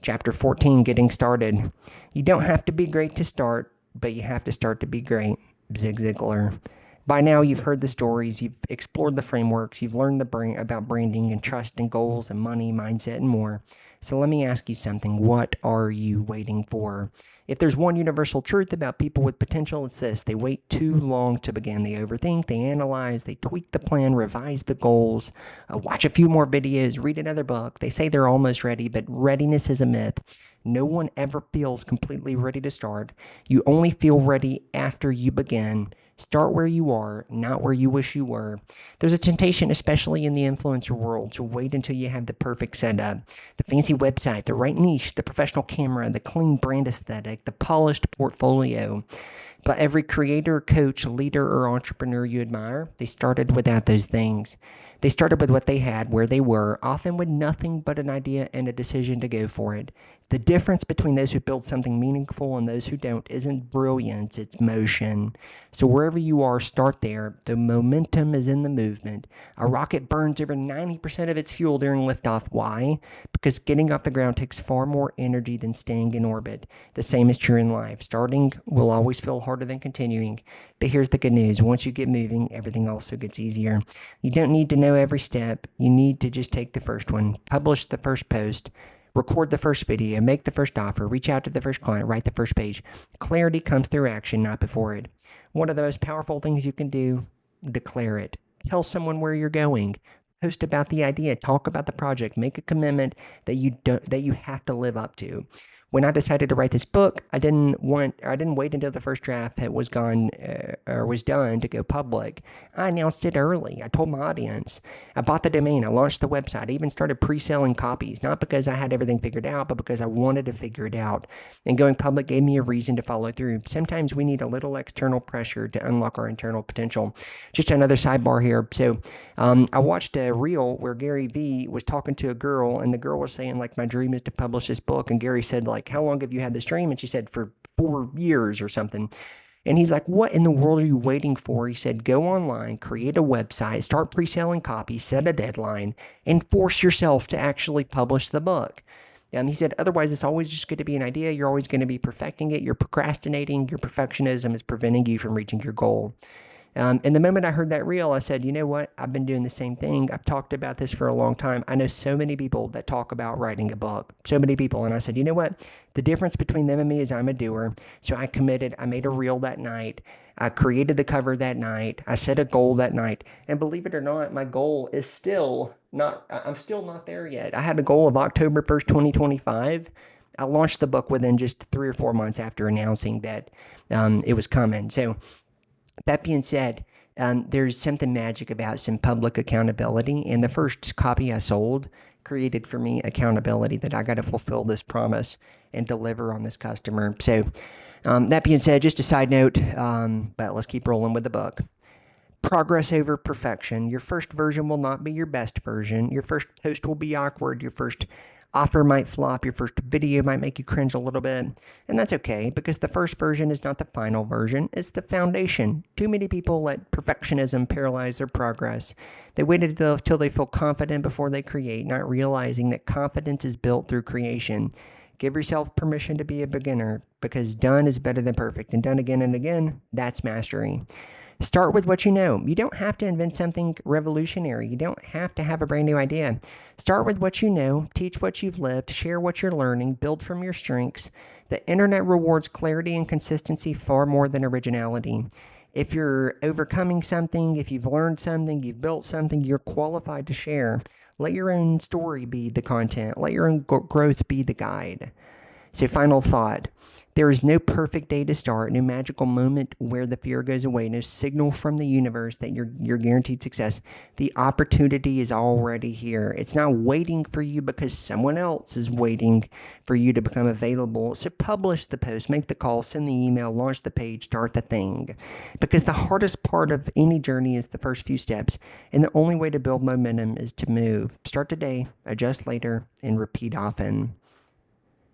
Chapter 14, Getting Started. You don't have to be great to start, but you have to start to be great. Zig Ziglar. By now, you've heard the stories, you've explored the frameworks, you've learned about branding and trust and goals and money, mindset, and more. So let me ask you something. What are you waiting for? If there's one universal truth about people with potential, it's this. They wait too long to begin. They overthink, they analyze, they tweak the plan, revise the goals, watch a few more videos, read another book. They say they're almost ready, but readiness is a myth. No one ever feels completely ready to start. You only feel ready after you begin. Start where you are, not where you wish you were. There's a temptation, especially in the influencer world, to wait until you have the perfect setup, the fancy website, the right niche, the professional camera, the clean brand aesthetic, the polished portfolio. But every creator, coach, leader, or entrepreneur you admire, they started without those things. They started with what they had, where they were, often with nothing but an idea and a decision to go for it. The difference between those who build something meaningful and those who don't isn't brilliance, it's motion. So wherever you are, start there. The momentum is in the movement. A rocket burns over 90% of its fuel during liftoff. Why? Because getting off the ground takes far more energy than staying in orbit. The same is true in life. Starting will always feel harder than continuing. But here's the good news. Once you get moving, everything also gets easier. You don't need to know every step. You need to just take the first one, publish the first post, record the first video, make the first offer, reach out to the first client, write the first page. Clarity comes through action, not before it. One of the most powerful things you can do, declare it. Tell someone where you're going. Post about the idea, talk about the project, make a commitment that you have to live up to. When I decided to write this book, I didn't wait until the first draft was done to go public. I announced it early. I told my audience. I bought the domain. I launched the website. I even started pre-selling copies, not because I had everything figured out, but because I wanted to figure it out. And going public gave me a reason to follow through. Sometimes we need a little external pressure to unlock our internal potential. Just another sidebar here. So I watched a reel where Gary Vee was talking to a girl, and the girl was saying, like, my dream is to publish this book. And Gary said, like, how long have you had this dream? And she said, for 4 years or something. And he's like, what in the world are you waiting for? He said, go online, create a website, start pre-selling copies, set a deadline, and force yourself to actually publish the book. He said, otherwise, it's always just going to be an idea. You're always going to be perfecting it. You're procrastinating. Your perfectionism is preventing you from reaching your goal. And the moment I heard that reel, I said, you know what? I've been doing the same thing. I've talked about this for a long time. I know so many people that talk about writing a book, so many people. And I said, you know what? The difference between them and me is I'm a doer. So I committed. I made a reel that night. I created the cover that night. I set a goal that night. And believe it or not, my goal is I'm still not there yet. I had a goal of October 1st, 2025. I launched the book within just 3 or 4 months after announcing that it was coming. So that being said, there's something magic about some public accountability. And the first copy I sold created for me accountability that I got to fulfill this promise and deliver on this customer. So that being said, just a side note, but let's keep rolling with the book. Progress over perfection. Your first version will not be your best version. Your first post will be awkward. Your first offer might flop. Your first video might make you cringe a little bit. And that's okay, because the first version is not the final version. It's the foundation. Too many people let perfectionism paralyze their progress. They wait until they feel confident before they create, not realizing that confidence is built through creation. Give yourself permission to be a beginner, because done is better than perfect. And done again and again, that's mastery. Start with what you know. You don't have to invent something revolutionary. You don't have to have a brand new idea. Start with what you know, teach what you've lived, share what you're learning, build from your strengths. The internet rewards clarity and consistency far more than originality. If you're overcoming something, if you've learned something, you've built something, you're qualified to share. Let your own story be the content. Let your own growth be the guide. So final thought, there is no perfect day to start, no magical moment where the fear goes away, no signal from the universe that you're guaranteed success. The opportunity is already here. It's not waiting for you because someone else is waiting for you to become available. So publish the post, make the call, send the email, launch the page, start the thing. Because the hardest part of any journey is the first few steps, and the only way to build momentum is to move. Start today, adjust later, and repeat often.